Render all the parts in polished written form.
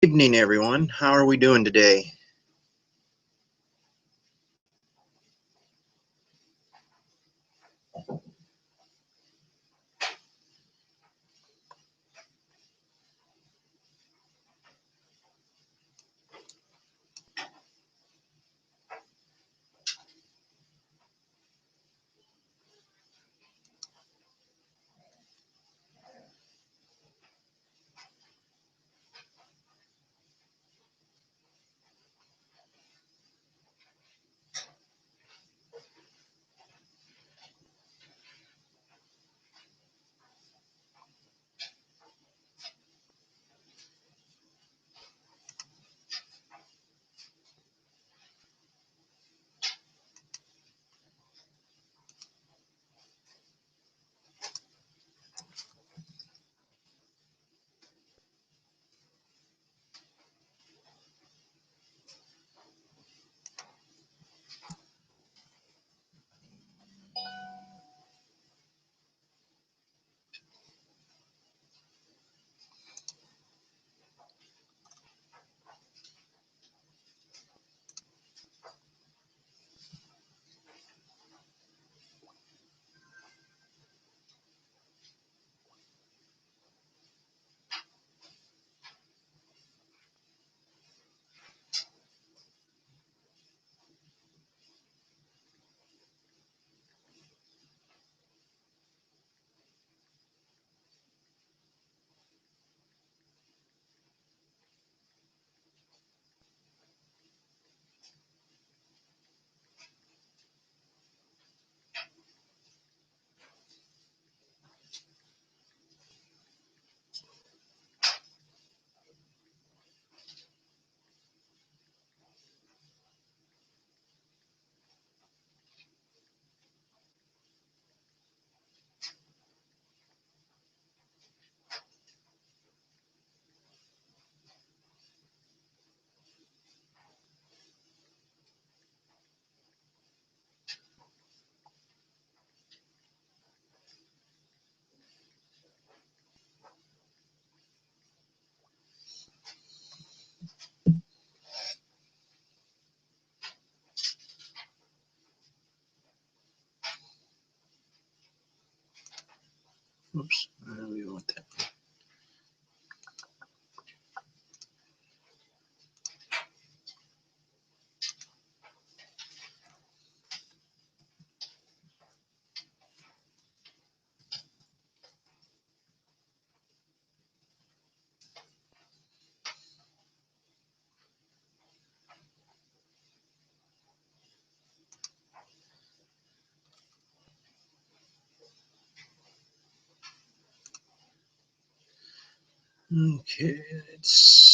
Evening, everyone. How are we doing today? Oops. We want that. Okay, let's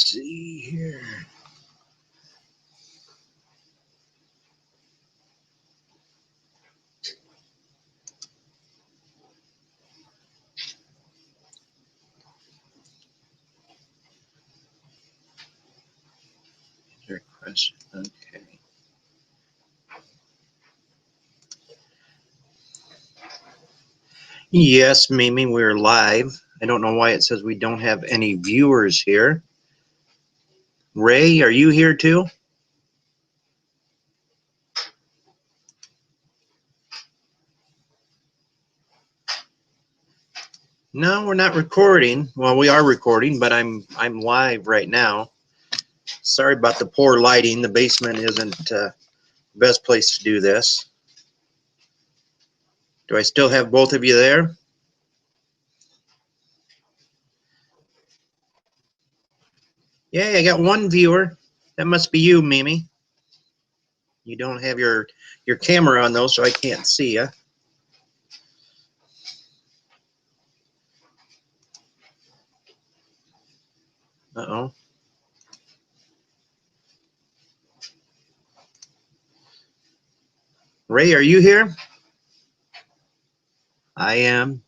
see here. Is there a question? Okay. Yes, Mimi, we're live. I don't know why it says we don't have any viewers here. Ray, are you here too? No, we're not recording. Well, we are recording, but I'm live right now. Sorry about the poor lighting. The basement isn't the best place to do this. Do I still have both of you there? Yeah, I got one viewer. That must be you, Mimi. You don't have your camera on though, so I can't see you. Uh-oh. Ray, are you here? I am.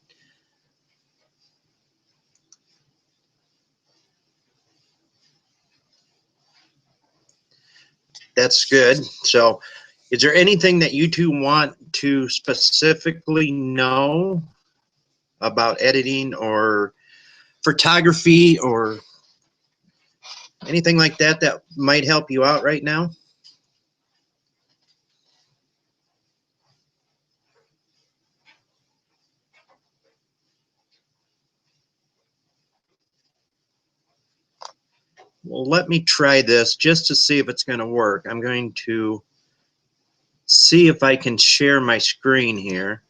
That's good. So, is there anything that you two want to specifically know about editing or photography or Anything like that that might help you out right now? Well, let me try this just to see if it's going to work. I'm going to see if I can share my screen here.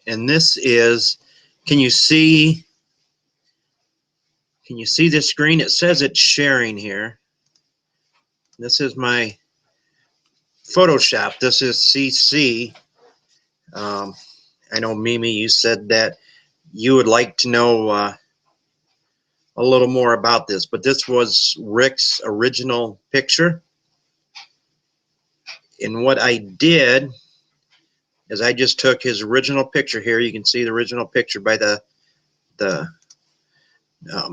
And this is, can you see the screen? It says it's sharing here. This is my Photoshop. This is CC. I know, Mimi, you said that you would like to know a little more about this, but this was Rick's original picture. And what I did is I just took his original picture here. You can see the original picture by the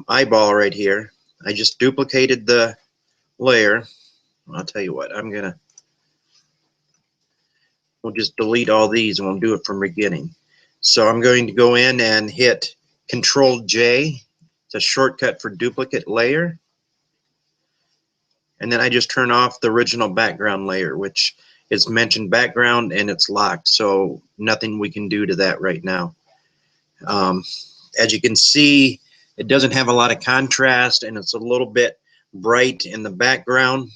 eyeball right here. I just duplicated the layer. I'll tell you what, we'll just delete all these and we'll do it from beginning. So I'm going to go in and hit Control J. It's a shortcut for duplicate layer. And then I just turn off the original background layer, which is mentioned background and it's locked. So nothing we can do to that right now. As you can see, it doesn't have a lot of contrast and it's a little bit bright in the background.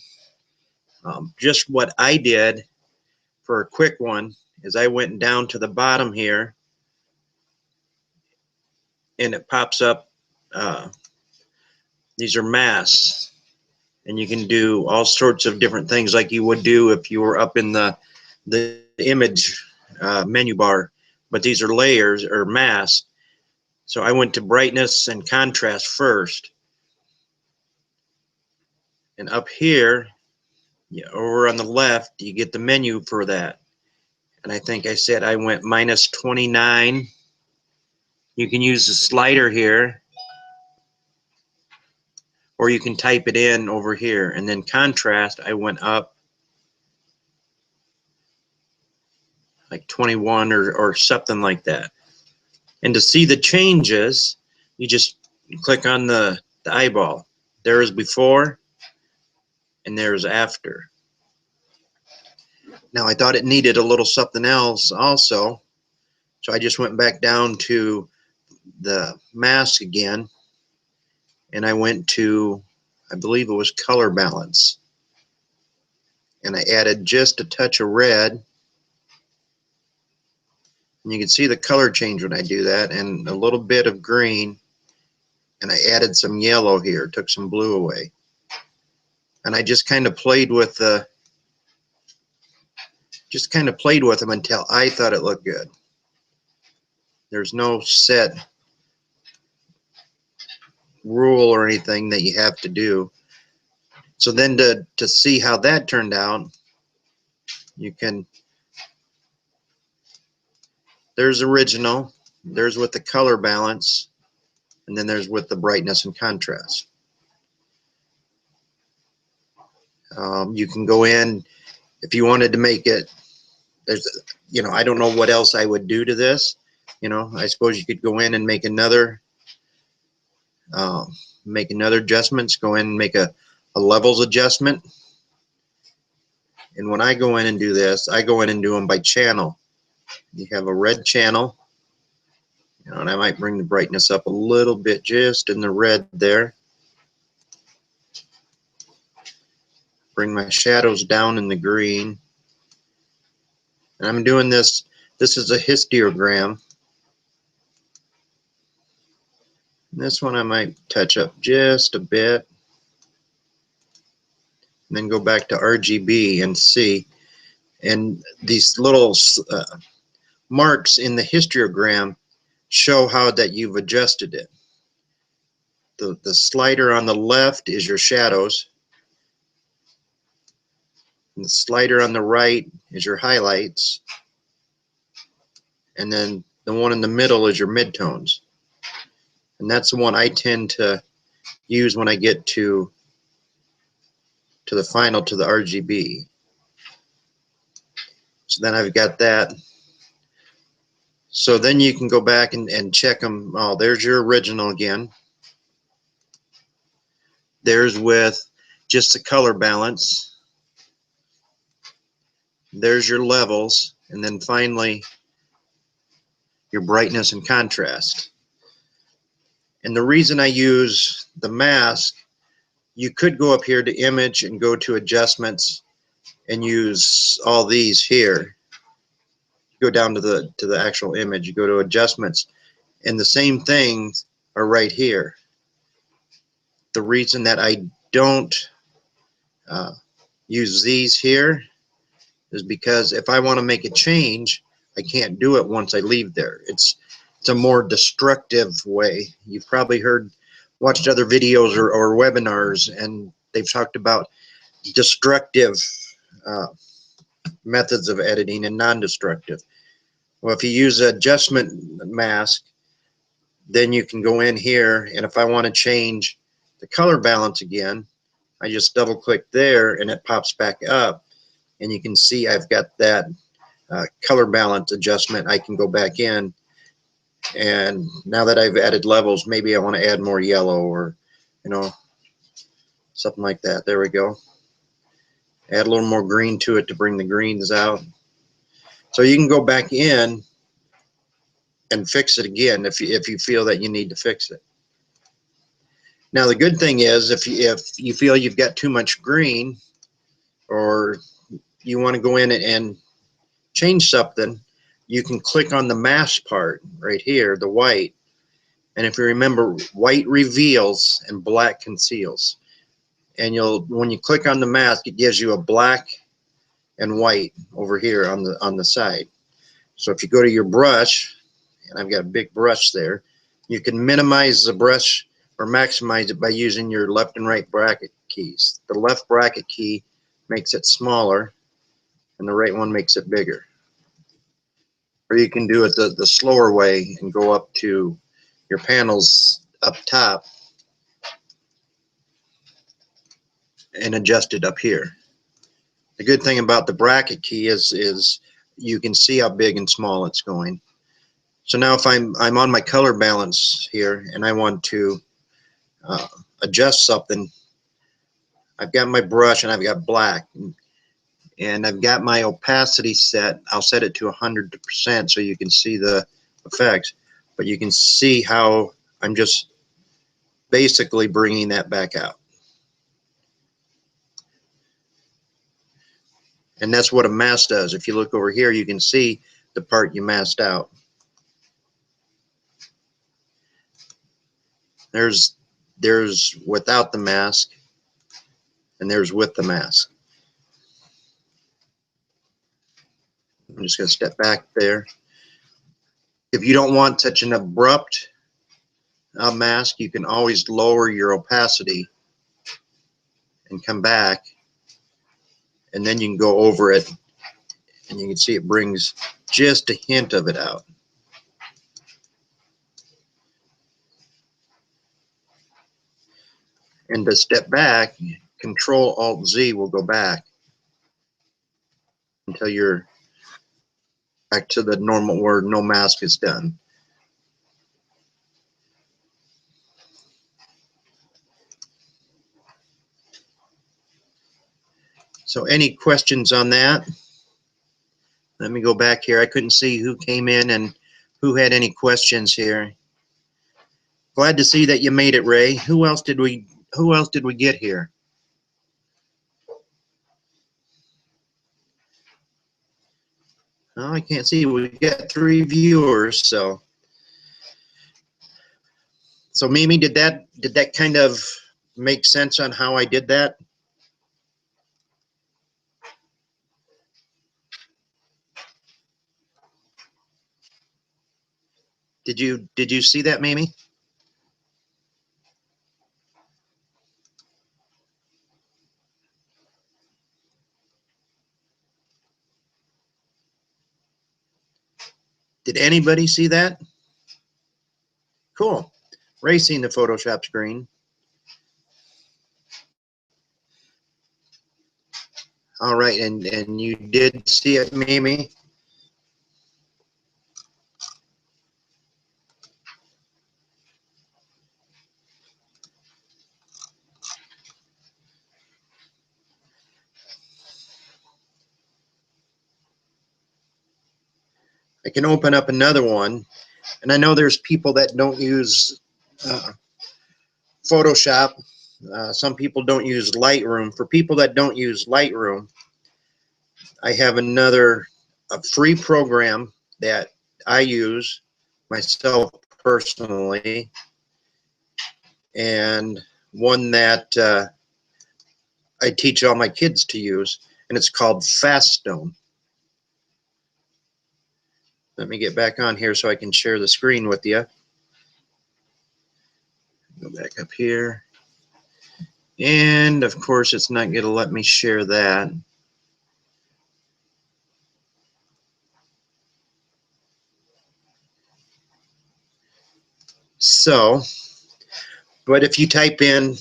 Just what I did for a quick one is I went down to the bottom here and it pops up. These are masks, and you can do all sorts of different things like you would do if you were up in the image menu bar, but these are layers or masks. So I went to brightness and contrast first, and up here, over on the left, you get the menu for that. And I think I said I went minus 29. You can use the slider here, or you can type it in over here. And then contrast, I went up like 21 or something like that. And to see the changes, you just click on the eyeball. There is before and there is after. Now I thought it needed a little something else also, so I just went back down to the mask again, and I went to, I believe it was color balance, and I added just a touch of red, and you can see the color change when I do that, and a little bit of green, and I added some yellow here, took some blue away, and I just kind of played with them until I thought it looked good. There's no set rule or anything that you have to do. So then to see how that turned out, you can, there's original, there's with the color balance, and then there's with the brightness and contrast. You can go in if you wanted to make it, there's, I don't know what else I would do to this. I suppose you could go in and make another adjustments, go in and make a levels adjustment. And when I go in and do this, I go in and do them by channel. You have a red channel, and I might bring the brightness up a little bit just in the red there. Bring my shadows down in the green. And I'm doing this is a histogram. This one I might touch up just a bit. And then go back to RGB and see. And these little marks in the histogram show how that you've adjusted it. The slider on the left is your shadows. And the slider on the right is your highlights. And then the one in the middle is your midtones. And that's the one I tend to use when I get to the final, to the RGB. So then I've got that. So then you can go back and check them. Oh, there's your original again. There's with just the color balance. There's your levels, and then finally your brightness and contrast. And the reason I use the mask, you could go up here to image and go to adjustments and use all these here. Go down to the actual image, you go to adjustments, and the same things are right here. The reason that I don't use these here is because if I want to make a change, I can't do it once I leave there. It's a more destructive way. You've probably watched other videos or webinars, and they've talked about destructive uh, methods of editing and non-destructive. Well, if you use an adjustment mask, then you can go in here, and if I want to change the color balance again, I just double click there and it pops back up, and you can see I've got that color balance adjustment. I can go back in, and now that I've added levels, maybe I want to add more yellow, or something like that. There we go. Add a little more green to it to bring the greens out. So you can go back in and fix it again if you feel that you need to fix it. Now the good thing is, if you feel you've got too much green, or you want to go in and change something, you can click on the mask part right here, the white. And if you remember, white reveals and black conceals. And when you click on the mask, it gives you a black and white over here on the side. So if you go to your brush, and I've got a big brush there, you can minimize the brush or maximize it by using your left and right bracket keys. The left bracket key makes it smaller, and the right one makes it bigger. Or you can do it the slower way and go up to your panels up top and adjust it up here. The good thing about the bracket key is you can see how big and small it's going. So now if I'm on my color balance here and I want to adjust something, I've got my brush and I've got black, and I've got my opacity set. I'll set it to 100% so you can see the effects, but you can see how I'm just basically bringing that back out. And that's what a mask does. If you look over here, you can see the part you masked out. There's without the mask, and there's with the mask. I'm just going to step back there. If you don't want such an abrupt mask, you can always lower your opacity and come back, and then you can go over it, and you can see it brings just a hint of it out. And to step back, Control-Alt-Z will go back until you're back to the normal where no mask is done. So any questions on that? Let me go back here. I couldn't see who came in and who had any questions here. Glad to see that you made it, Ray. Who else did we get here? Oh, I can't see. We got 3 viewers, so Mimi, did that kind of make sense on how I did that? Did you see that, Mimi? Did anybody see that? Cool. Ray's seen the Photoshop screen. All right, and you did see it, Mimi? I can open up another one, and I know there's people that don't use Photoshop. Some people don't use Lightroom. For people that don't use Lightroom, I have a free program that I use myself personally, and one that I teach all my kids to use, and it's called Faststone. Let me get back on here so I can share the screen with you. Go back up here. And of course, it's not going to let me share that. So, but if you type in,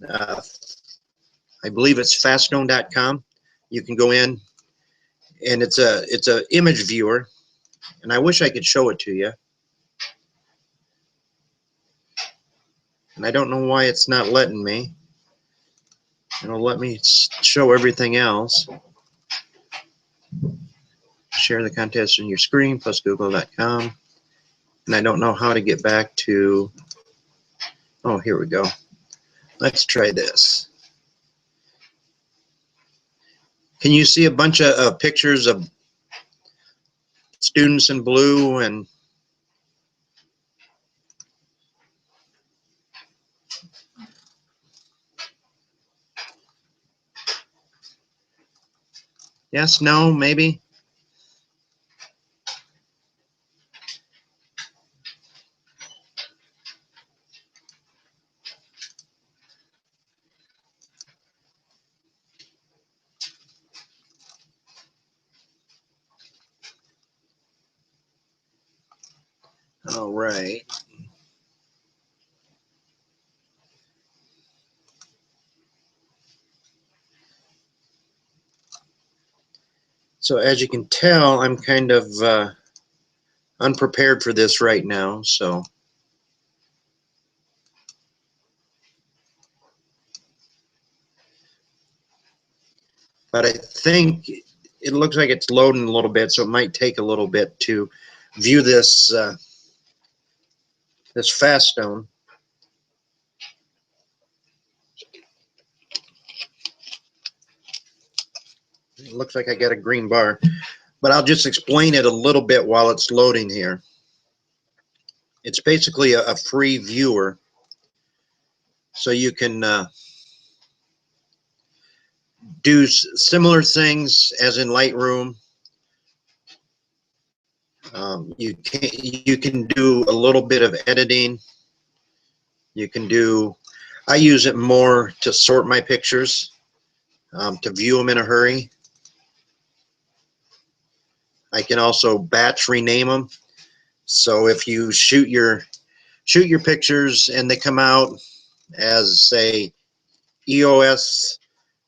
I believe it's faststone.com, you can go in, and it's a image viewer, and I wish I could show it to you. And I don't know why it's not letting me. It'll let me show everything else. Share the contest on your screen, plus google.com. And I don't know how to get back to, oh, here we go. Let's try this. Can you see a bunch of pictures of students in blue? And yes, no, maybe? All right. So as you can tell, I'm kind of unprepared for this right now. So, but I think it looks like it's loading a little bit, so it might take a little bit to view this this Faststone. It looks like I got a green bar, but I'll just explain it a little bit while it's loading here. It's basically a free viewer, so you can do similar things as in Lightroom. You can do a little bit of editing. You can do, I use it more to sort my pictures, to view them in a hurry. I can also batch rename them. So if you shoot your pictures and they come out as, say, EOS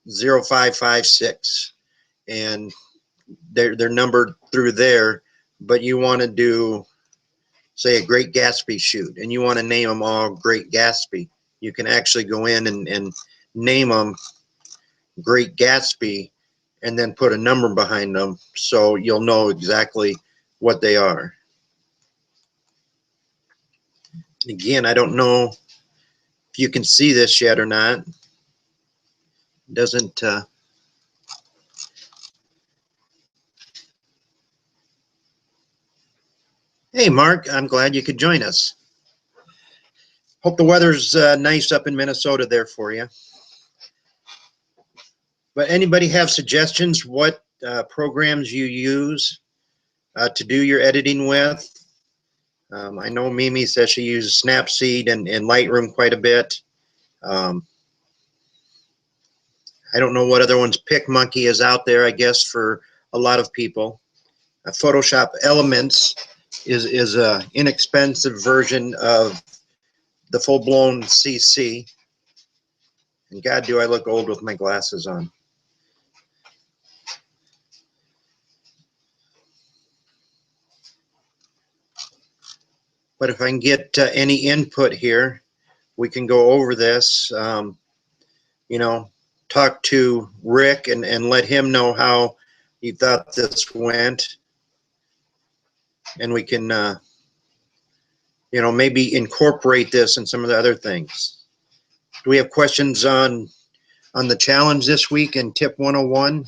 0556, and they're numbered through there, but you want to do, say, a Great Gatsby shoot, and you want to name them all Great Gatsby, you can actually go in and name them Great Gatsby and then put a number behind them so you'll know exactly what they are. Again, I don't know if you can see this yet or not. It doesn't Hey Mark, I'm glad you could join us. Hope the weather's nice up in Minnesota there for you. But anybody have suggestions what programs you use to do your editing with? I know Mimi says she uses Snapseed and Lightroom quite a bit. I don't know what other ones. PicMonkey is out there, I guess, for a lot of people. Photoshop Elements is a inexpensive version of the full-blown CC. And God, do I look old with my glasses on. But if I can get any input here, we can go over this. You know, talk to Rick and let him know how he thought this went. and we can, you know, maybe incorporate this in some of the other things. Do we have questions on the challenge this week in tip 101?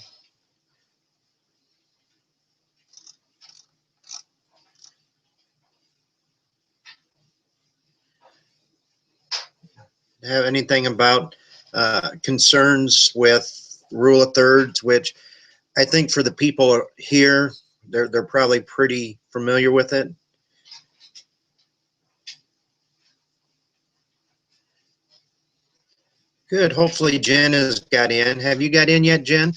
Have anything about concerns with rule of thirds, which I think for the people here, they're probably pretty familiar with it. Good. Hopefully Jen has got in. Have you got in yet, Jen?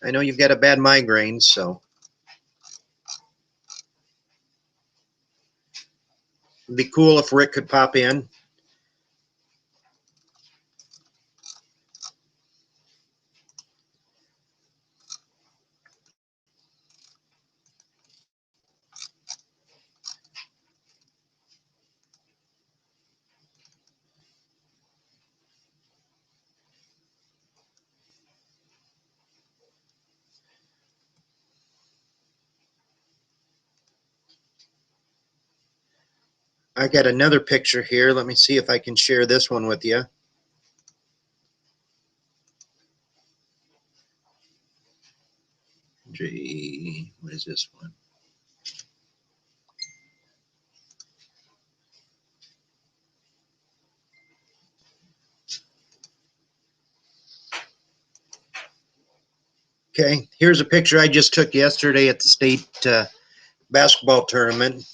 I know you've got a bad migraine, so it'd be cool if Rick could pop in. I got another picture here. Let me see if I can share this one with you. Gee, what is this one? Okay, here's a picture I just took yesterday at the state basketball tournament,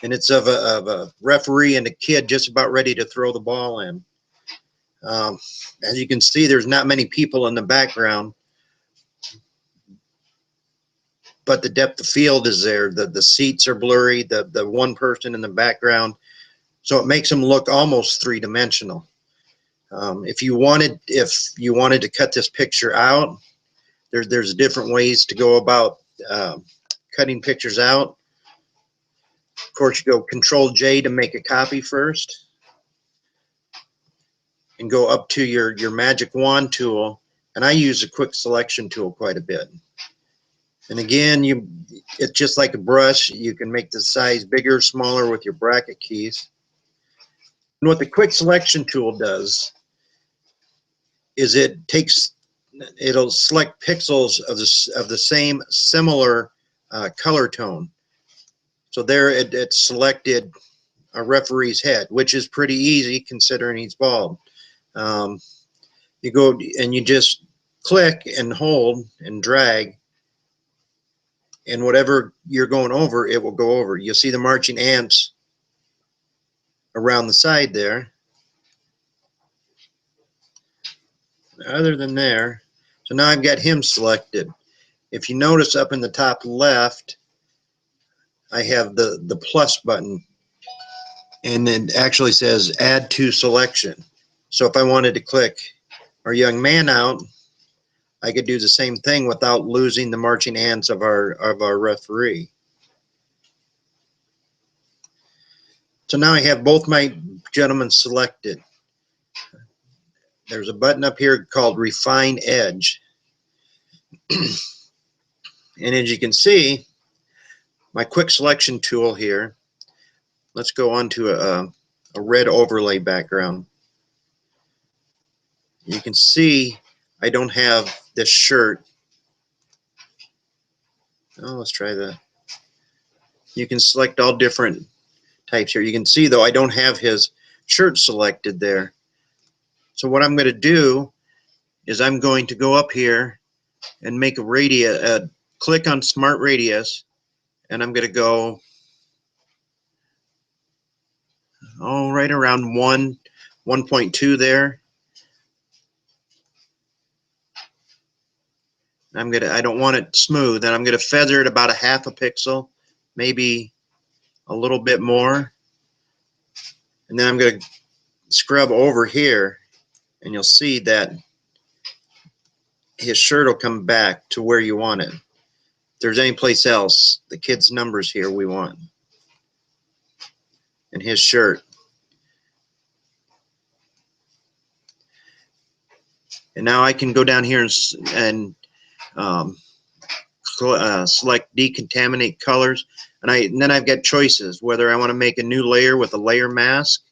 and it's of a referee and a kid just about ready to throw the ball in. As you can see, there's not many people in the background, but the depth of field is there. The seats are blurry, the one person in the background, so it makes them look almost three-dimensional. If you wanted to cut this picture out, there's different ways to go about cutting pictures out. Of course, you go Control J to make a copy first, and go up to your magic wand tool, and I use the quick selection tool quite a bit. And again, it's just like a brush. You can make the size bigger or smaller with your bracket keys. And what the quick selection tool does is it'll select pixels of the same similar color tone. So there it selected a referee's head, which is pretty easy considering he's bald. You go and you just click and hold and drag, and whatever you're going over, it will go over. You'll see the marching ants around the side there. Other than there, so now I've got him selected. If you notice up in the top left, I have the plus button, and it actually says add to selection. So if I wanted to click our young man out, I could do the same thing without losing the marching ants of our referee. So now I have both my gentlemen selected. There's a button up here called Refine Edge. And as you can see, my quick selection tool here, let's go on to a red overlay background. You can see I don't have this shirt. Oh, let's try that. You can select all different types here. You can see, though, I don't have his shirt selected there. So what I'm going to do is I'm going to go up here and make a radius, click on Smart Radius, and I'm going to go right around 1.2 there. I don't want it smooth, and I'm going to feather it about a half a pixel, maybe a little bit more. And then I'm going to scrub over here, and you'll see that his shirt will come back to where you want it. If there's any place else, the kid's numbers here we want, and his shirt. And now I can go down here and select decontaminate colors, and then I've got choices whether I want to make a new layer with a layer mask.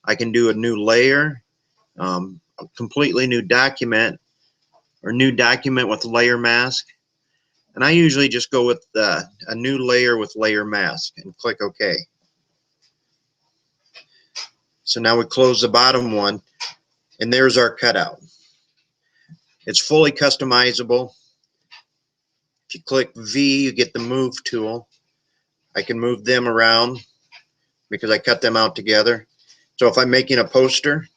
I can do a new layer, a completely new document, or new document with layer mask. And I usually just go with a new layer with layer mask and click OK. So now we close the bottom one, and there's our cutout. It's fully customizable. If you click V, you get the move tool. I can move them around because I cut them out together. So if I'm making a poster,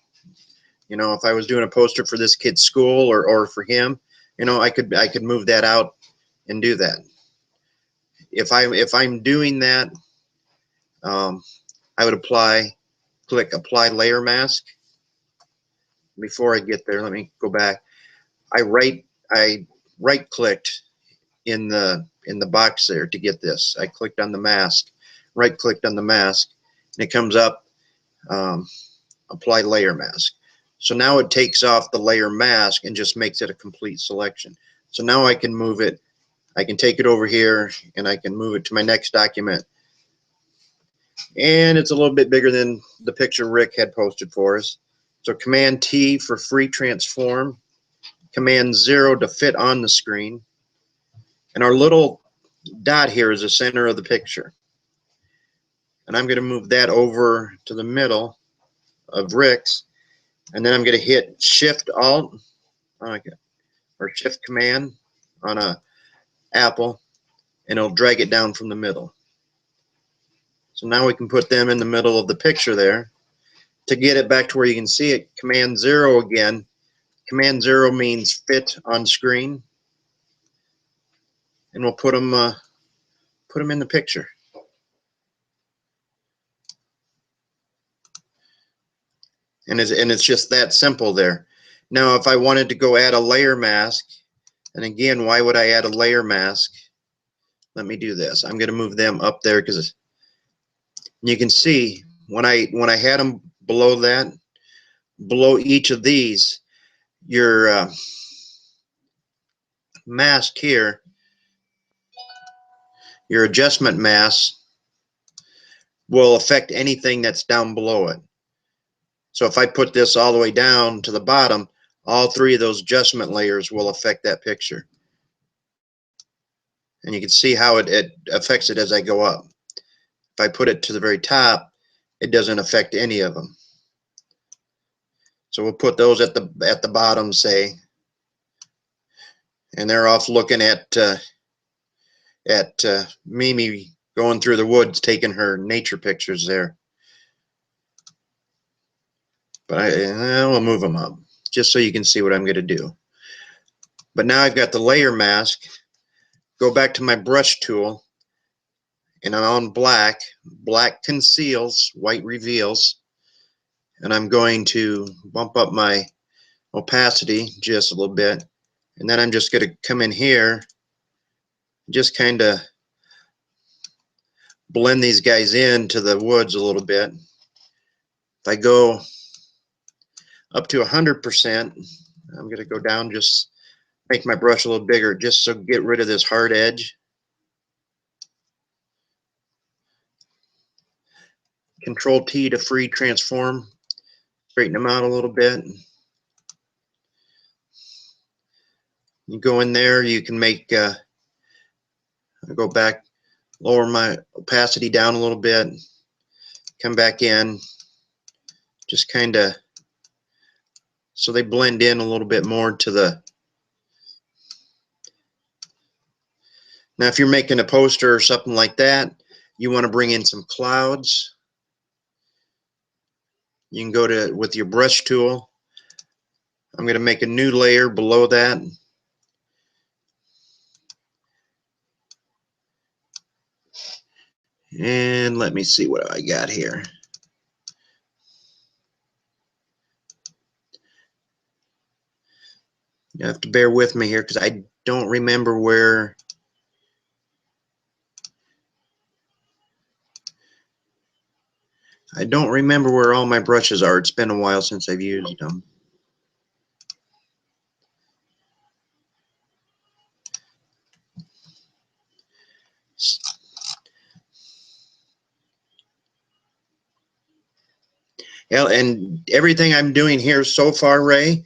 you know, if I was doing a poster for this kid's school or for him, you know, I could move that out and do that. If I'm doing that, I would click apply layer mask. Before I get there, let me go back. I right clicked in the box there to get this. I clicked on the mask, right clicked on the mask, and it comes up apply layer mask. So now it takes off the layer mask and just makes it a complete selection. So now I can move it. I can take it over here and I can move it to my next document. And it's a little bit bigger than the picture Rick had posted for us. So Command T for free transform, Command 0 to fit on the screen. And our little dot here is the center of the picture. And I'm going to move that over to the middle of Rick's. And then I'm going to hit Shift Alt or Shift Command on a Apple, and it'll drag it down from the middle. So now we can put them in the middle of the picture there. To get it back to where you can see it, Command 0 again. Command 0 means fit on screen, and we'll put them in the picture. And it's just that simple there. Now, if I wanted to go add a layer mask, and again, why would I add a layer mask? Let me do this. I'm going to move them up there because you can see when I had them below that, below each of these, your mask here, your adjustment mask will affect anything that's down below it. So if I put this all the way down to the bottom, all three of those adjustment layers will affect that picture. And you can see how it affects it as I go up. If I put it to the very top, it doesn't affect any of them. So we'll put those at the bottom, say, and they're off looking at Mimi going through the woods, taking her nature pictures there. But we'll move them up just so you can see what I'm going to do. But now I've got the layer mask. Go back to my brush tool, and I'm on black. Black conceals, white reveals. And I'm going to bump up my opacity just a little bit. And then I'm just going to come in here, just kind of blend these guys into the woods a little bit. If I go up to 100%, I'm going to go down, just make my brush a little bigger, just so get rid of this hard edge. Control T to free transform, straighten them out a little bit. You go in there, you can make, go back, lower my opacity down a little bit, come back in, just kind of, so they blend in a little bit more to the. Now if you're making a poster or something like that, you want to bring in some clouds. You can go to, with your brush tool, I'm going to make a new layer below that. And let me see what I got here. You have to bear with me here because I don't remember where. I don't remember where all my brushes are. It's been a while since I've used them. Yeah, and everything I'm doing here so far, Ray,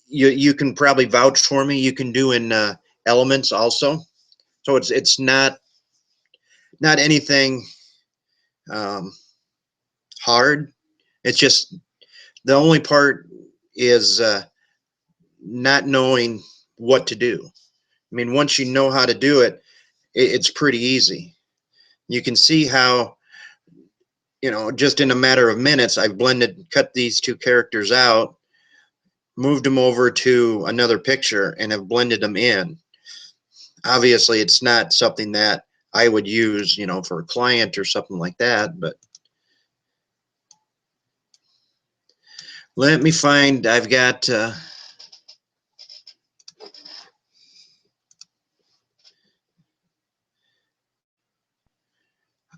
you can probably vouch for me. You can do in Elements also. So it's not anything um, hard. It's just the only part is not knowing what to do. I mean, once you know how to do it, it's pretty easy. You can see how, just in a matter of minutes, I've cut these two characters out, moved them over to another picture, and have blended them in. Obviously, it's not something that I would use, for a client or something like that, but let me find, I've got,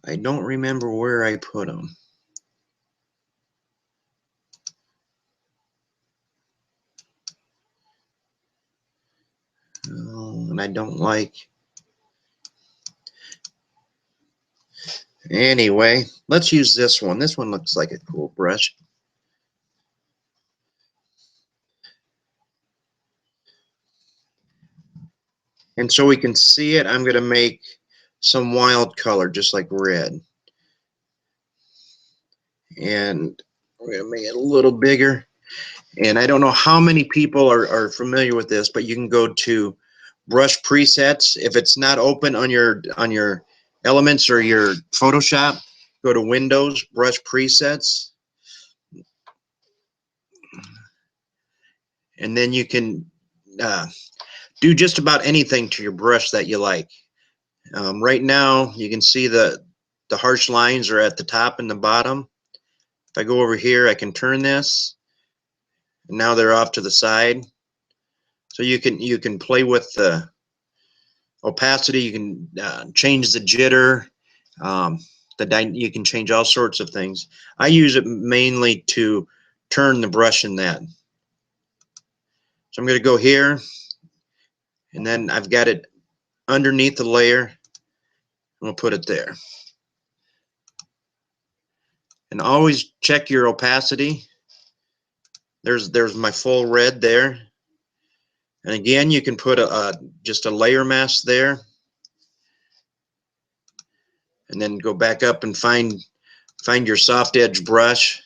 I don't remember where I put them. Oh, and I don't like. Anyway, let's use this one. This one looks like a cool brush. And so we can see it, I'm going to make some wild color, just like red. And we're going to make it a little bigger. And I don't know how many people are familiar with this, but you can go to brush presets. If it's not open on your Elements or your Photoshop, go to Windows, brush presets, and then you can do just about anything to your brush that you like. Right now, you can see the harsh lines are at the top and the bottom. If I go over here, I can turn this, and now they're off to the side. So you can play with the opacity. You can change the jitter. You can change all sorts of things. I use it mainly to turn the brush in that. So I'm going to go here, and then I've got it underneath the layer. We'll put it there. And always check your opacity. There's my full red there. And again, you can put just a layer mask there, and then go back up and find your soft edge brush.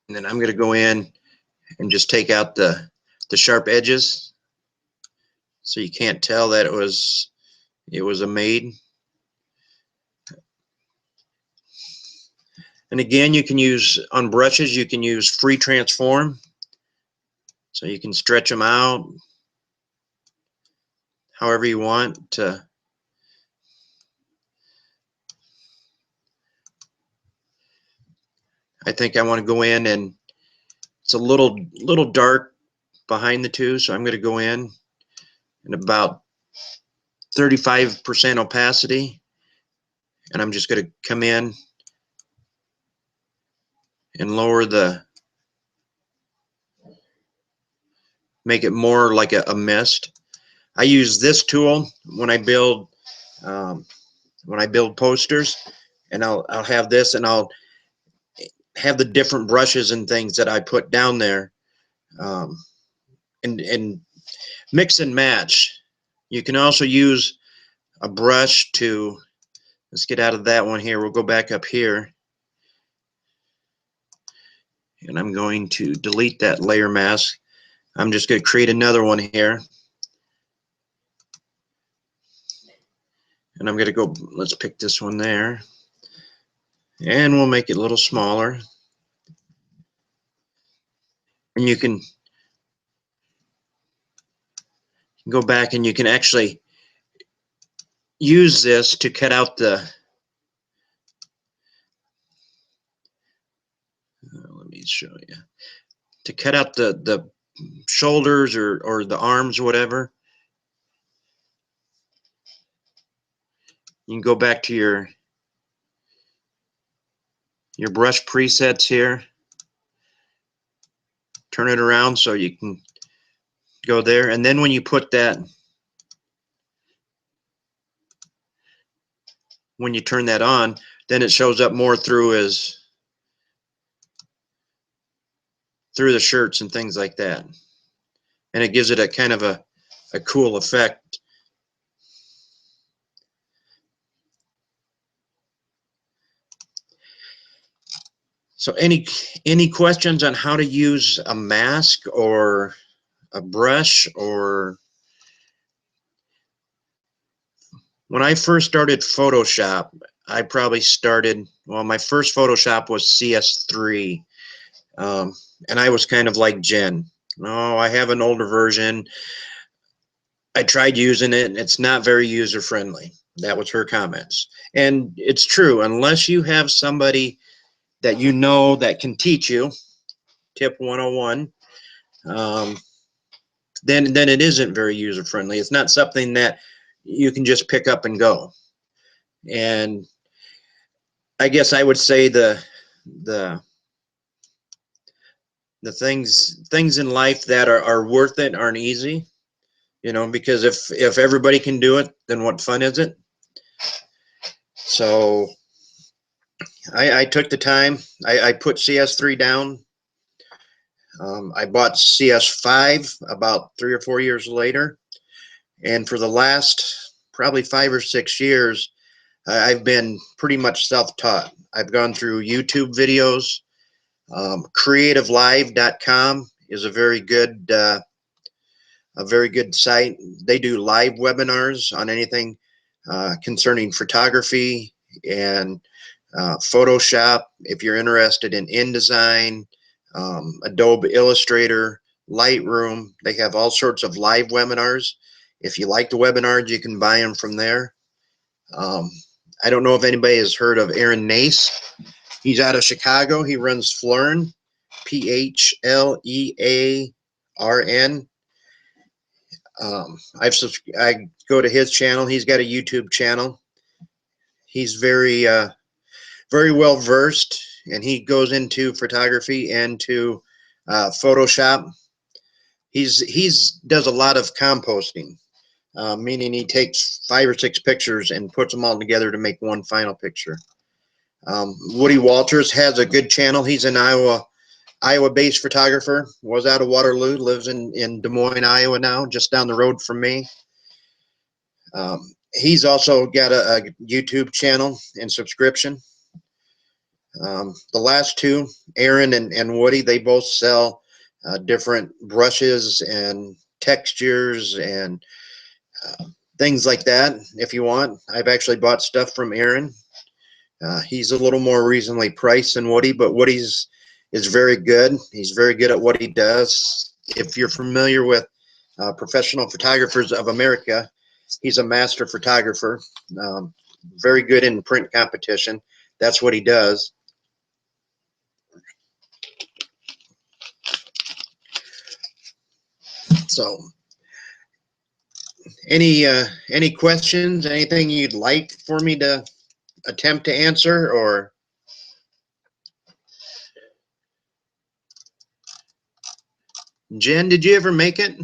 And then I'm going to go in and just take out the sharp edges, so you can't tell that it was a maid. And again, you can use on brushes, you can use free transform, so you can stretch them out however you want to. I think I want to go in, and it's a little dark behind the two, so I'm going to go in about 35% opacity, and I'm just going to come in and make it more like a mist. I use this tool when I build posters, and I'll have this, and I'll have the different brushes and things that I put down there, and mix and match. You can also use a brush to, let's get out of that one here. We'll go back up here, and I'm going to delete that layer mask. I'm just going to create another one here, and I'm going to go, let's pick this one there, and we'll make it a little smaller. And you can go back, and you can actually use this to cut out let me show you, to cut out the shoulders or the arms or whatever. You can go back to your brush presets here, turn it around so you can go there, and then when you put that, when you turn that on, then it shows up more through the shirts and things like that, and it gives it a kind of a cool effect. So any questions on how to use a mask or a brush? Or when I first started Photoshop, I probably started, well, my first Photoshop was CS3, and I was kind of like Jen. Oh, I have an older version. I tried using it, and it's not very user friendly. That was her comments. And it's true, unless you have somebody that you know that can teach you, tip 101, then it isn't very user friendly. It's not something that you can just pick up and go. And I guess I would say the things in life that are worth it aren't easy, you know, because if everybody can do it, then what fun is it? So I took the time. I put CS3 down. I bought CS5 about 3 or 4 years later, and for the last probably 5 or 6 years, I've been pretty much self-taught. I've gone through YouTube videos. Creativelive.com is a very good site. They do live webinars on anything concerning photography and Photoshop. If you're interested in InDesign, Adobe Illustrator, Lightroom, they have all sorts of live webinars. If you like the webinars, you can buy them from there. I don't know if anybody has heard of Aaron Nace. He's out of Chicago. He runs Phlearn, P-H-L-E-A-R-N. I go to his channel. He's got a YouTube channel. He's very well versed, and he goes into photography and to Photoshop. He's does a lot of composting, meaning he takes 5 or 6 pictures and puts them all together to make one final picture. Woody Walters has a good channel. He's an Iowa-based photographer. Was out of Waterloo, lives in Des Moines, Iowa now, just down the road from me. He's also got a YouTube channel and subscription. The last two, Aaron and Woody, they both sell different brushes and textures and things like that. If you want, I've actually bought stuff from Aaron. He's a little more reasonably priced than Woody, but Woody's is very good. He's very good at what he does. If you're familiar with Professional Photographers of America, he's a master photographer, very good in print competition. That's what he does. So, any questions? Anything you'd like for me to attempt to answer? Or Jen, did you ever make it?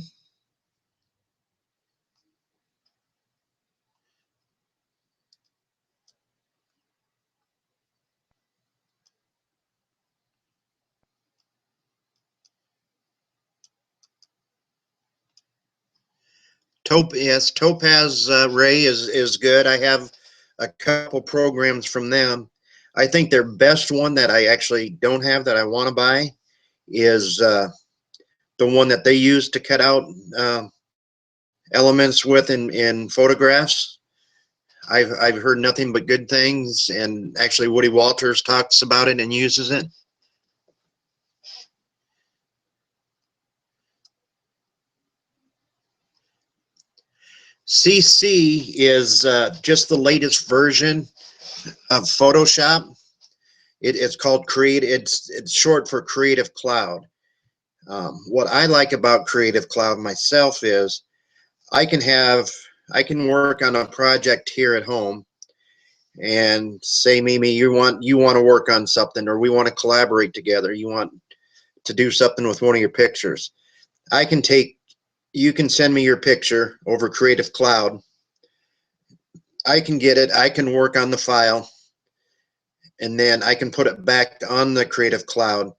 Yes, Topaz Ray is good. I have a couple programs from them. I think their best one that I actually don't have that I want to buy is the one that they use to cut out elements with in photographs. I've heard nothing but good things, and actually Woody Walters talks about it and uses it. CC is just the latest version of Photoshop. It's called Create. It's short for Creative Cloud. What I like about Creative Cloud myself is I can work on a project here at home and say, Mimi, you want to work on something, or we want to collaborate together. You want to do something with one of your pictures. You can send me your picture over Creative Cloud. I can get it. I can work on the file. and then I can put it back on the Creative Cloud,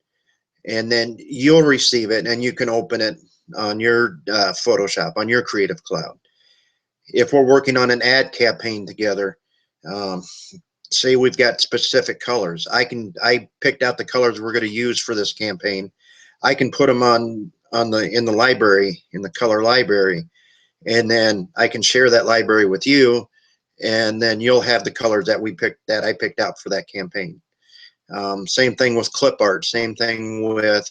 and then you'll receive it and you can open it on your Photoshop, on your Creative Cloud. If we're working on an ad campaign together, um, say we've got specific colors, I picked out the colors we're going to use for this campaign. I can put them in the library, in the color library, and then I can share that library with you, and then you'll have the colors that I picked out for that campaign. Same thing with clip art. Same thing with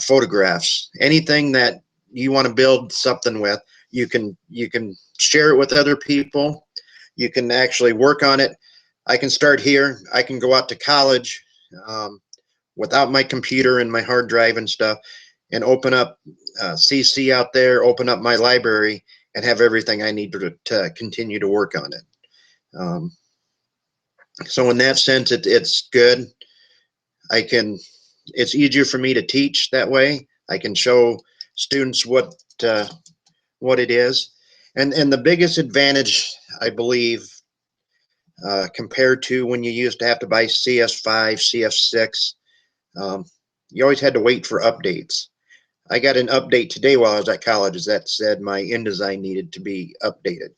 photographs. Anything that you want to build something with, you can share it with other people. You can actually work on it. I can start here. I can go out to college without my computer and my hard drive and stuff, and open up CC out there, open up my library, and have everything I need to continue to work on it. So in that sense, it's good. It's easier for me to teach that way. I can show students what it is. And the biggest advantage, I believe, compared to when you used to have to buy CS5, CS6, you always had to wait for updates. I got an update today while I was at college that said my InDesign needed to be updated.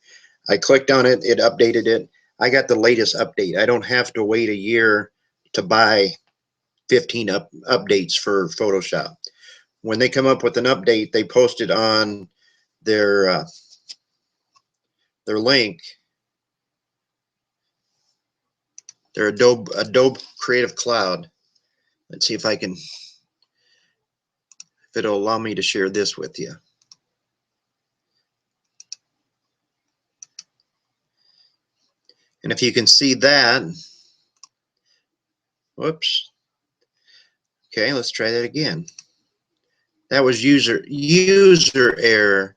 I clicked on it, it updated it. I got the latest update. I don't have to wait a year to buy 15 updates for Photoshop. When they come up with an update, they post it on their link, their Adobe Creative Cloud. Let's see if it'll allow me to share this with you. And if you can see that, whoops. Okay, let's try that again. That was user error.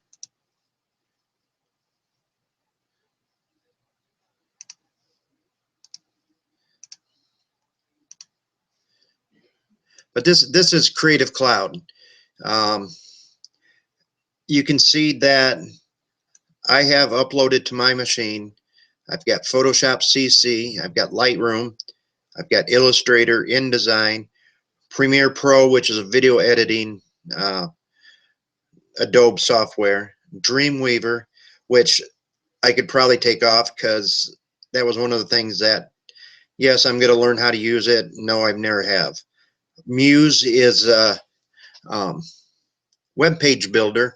But this is Creative Cloud. You can see that I have uploaded to my machine. I've got Photoshop CC, I've got Lightroom, I've got Illustrator, InDesign, Premiere Pro, which is a video editing Adobe software, Dreamweaver, which I could probably take off because that was one of the things that, yes, I'm going to learn how to use it. No, I've never have. Muse is a web page builder,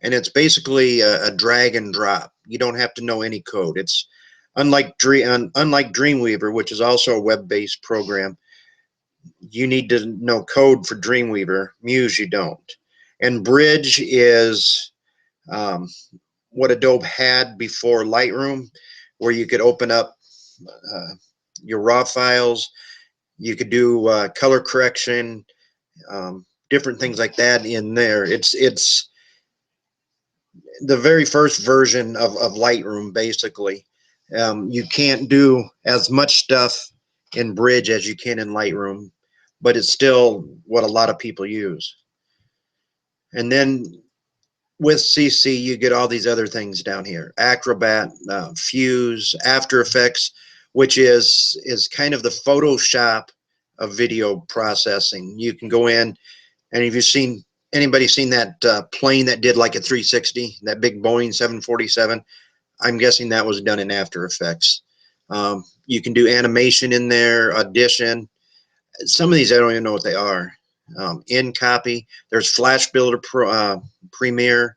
and it's basically a drag and drop. You don't have to know any code. It's unlike Dreamweaver, which is also a web-based program. You need to know code for Dreamweaver. Muse, you don't. And Bridge is what Adobe had before Lightroom, where you could open up your raw files. You could do color correction, different things like that in there. It's the very first version of Lightroom, basically. You can't do as much stuff in Bridge as you can in Lightroom, but it's still what a lot of people use. And then with CC, you get all these other things down here: Acrobat, Fuse, After Effects, which is kind of the Photoshop of video processing. You can go in, and if you've seen anybody seen that plane that did like a 360, that big Boeing 747, I'm guessing that was done in After Effects. You can do animation in there, Audition. Some of these I don't even know what they are. In Copy, there's Flash Builder Pro, Premiere,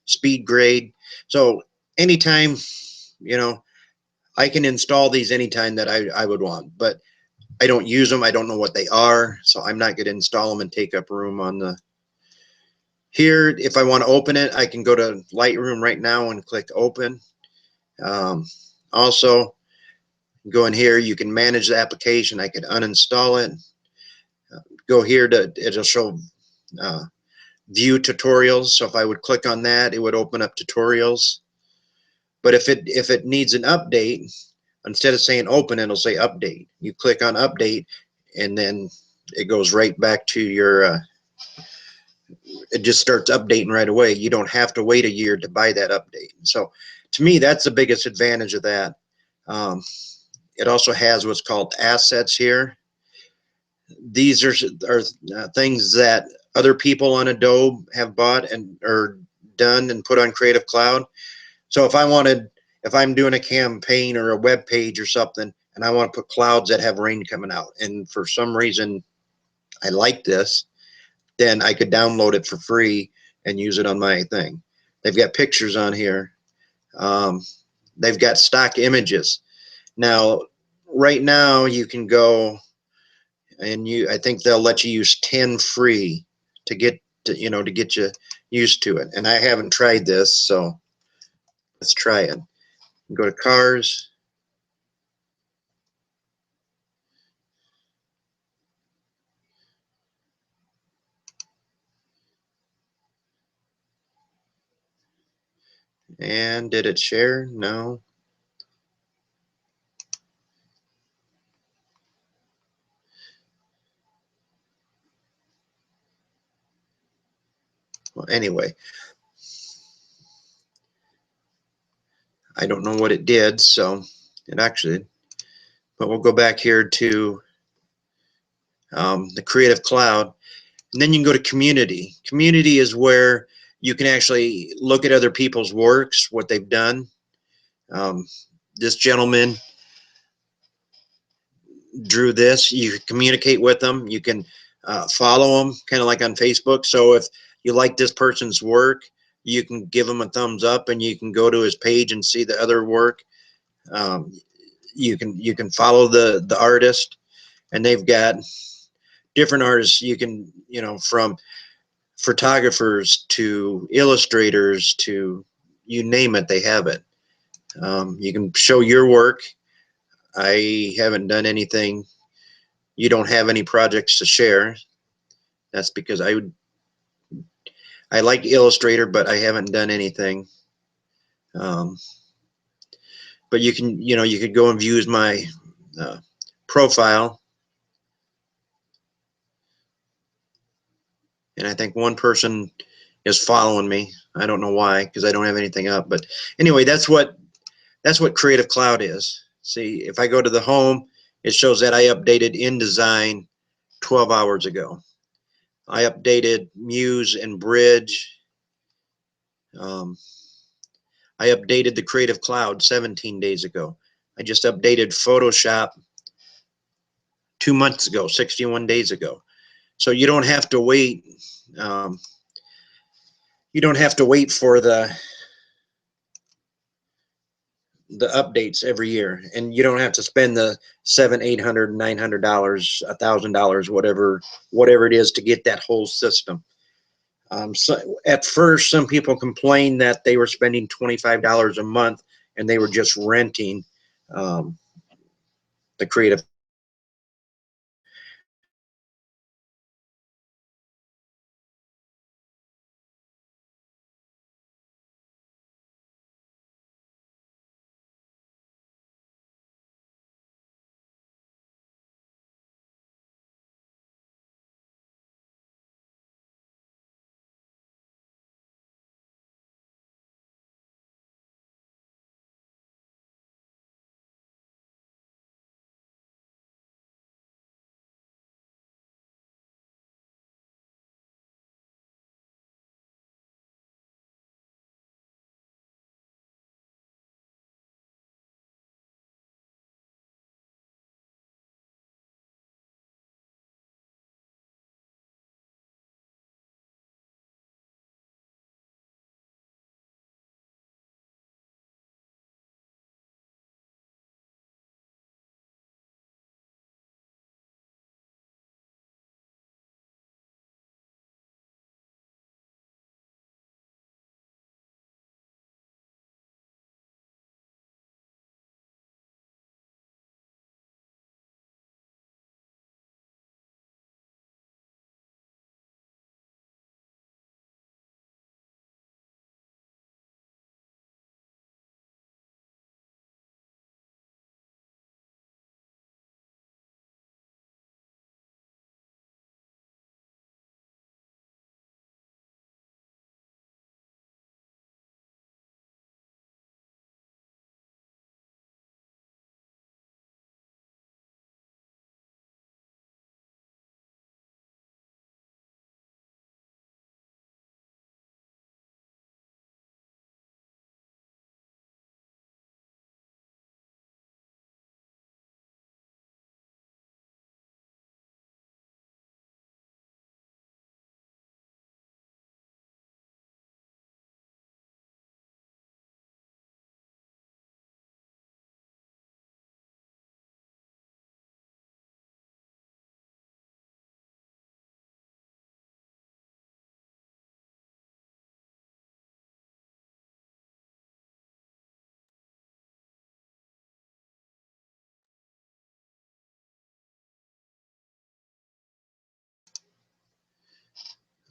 Speed Grade. So anytime, I can install these anytime that I would want, but I don't use them. I don't know what they are, so I'm not going to install them and take up room on the. Here, if I want to open it, I can go to Lightroom right now and click Open. Also, go in here, you can manage the application. I could uninstall it. Go here it'll show view tutorials. So if I would click on that, it would open up tutorials. But if it needs an update, instead of saying open, it'll say update. You click on update, and then it goes right back to your. It just starts updating right away. You don't have to wait a year to buy that update. So to me, that's the biggest advantage of that. It also has what's called assets here. These are things that other people on Adobe have bought and or done and put on Creative Cloud. So if I'm doing a campaign or a web page or something, and I want to put clouds that have rain coming out, and for some reason I like this, then I could download it for free and use it on my thing. They've got pictures on here. Um, they've got stock images. Now, right now you can go and I think they'll let you use 10 free to get to get you used to it. And I haven't tried this, so let's try it. Go to cars. And did it share? No. Well, anyway, I don't know what it did, so it actually, but we'll go back here to the Creative Cloud, and then you can go to Community. Community is where you can actually look at other people's works, what they've done. Um, this gentleman drew this. You can communicate with them. You can follow them, kind of like on Facebook. So if you like this person's work, you can give them a thumbs up, and you can go to his page and see the other work. Um, you can follow the artist, and they've got different artists. You can from photographers to illustrators to you name it, they have it. You can show your work. I haven't done anything. You don't have any projects to share. That's because I like Illustrator, but I haven't done anything. Um, but you could go and view my uh, profile, and I think one person is following me. I don't know why, because I don't have anything up. But anyway, that's what Creative Cloud is. See, if I go to the home, it shows that I updated InDesign 12 hours ago. I updated Muse and Bridge. Um, I updated the Creative Cloud 17 days ago. I just updated Photoshop 2 months ago, 61 days ago. So you don't have to wait. Um, you don't have to wait for the updates every year, and you don't have to spend the $700, $800, $1,000, whatever it is to get that whole system. So at first, some people complained that they were spending $25 a month and they were just renting um, the Creative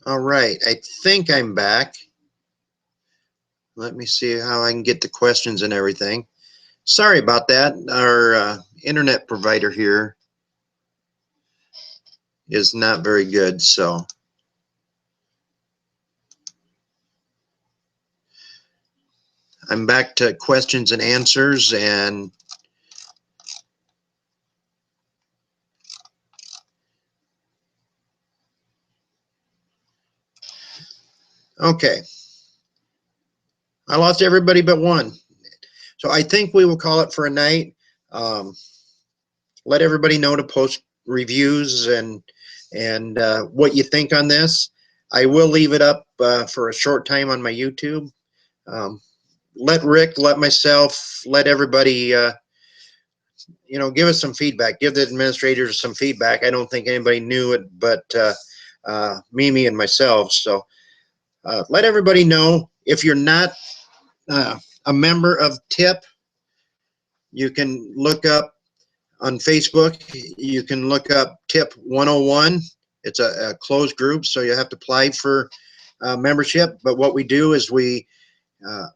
All right, I think I'm back. Let me see how I can get the questions and everything. Sorry about that. Our internet provider here is not very good, so I'm back to questions and answers. And okay, I lost everybody but one, so I think we will call it for a night. um, let everybody know to post reviews and what you think on this. I will leave it up for a short time on my YouTube. um, let Rick, let myself, let everybody give us some feedback. Give the administrators some feedback. I don't think anybody knew it but Mimi and myself. So let everybody know. If you're not a member of TIP, you can look up on Facebook. You can look up TIP 101. It's a closed group, so you have to apply for membership. But what we do is we uh,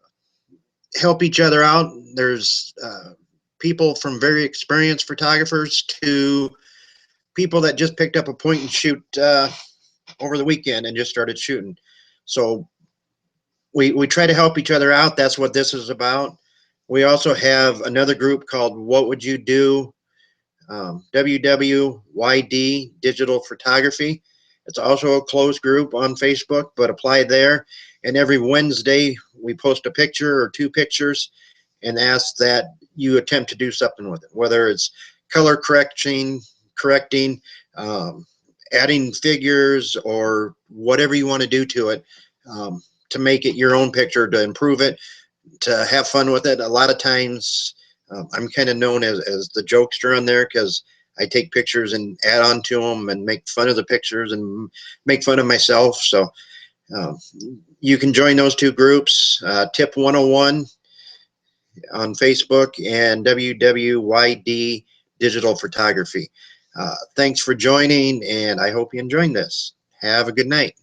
help each other out. There's people from very experienced photographers to people that just picked up a point and shoot over the weekend and just started shooting. So we try to help each other out. That's what this is about. We also have another group called What Would You Do? WWYD Digital Photography. It's also a closed group on Facebook, but apply there. And every Wednesday, we post a picture or two pictures and ask that you attempt to do something with it, whether it's color correcting, um, adding figures, or whatever you want to do to it, to make it your own picture, to improve it, to have fun with it. A lot of times, I'm kind of known as the jokester on there because I take pictures and add on to them and make fun of the pictures and make fun of myself. So um, you can join those two groups, Tip 101 on Facebook and WWYD Digital Photography. Thanks for joining, and I hope you enjoyed this. Have a good night.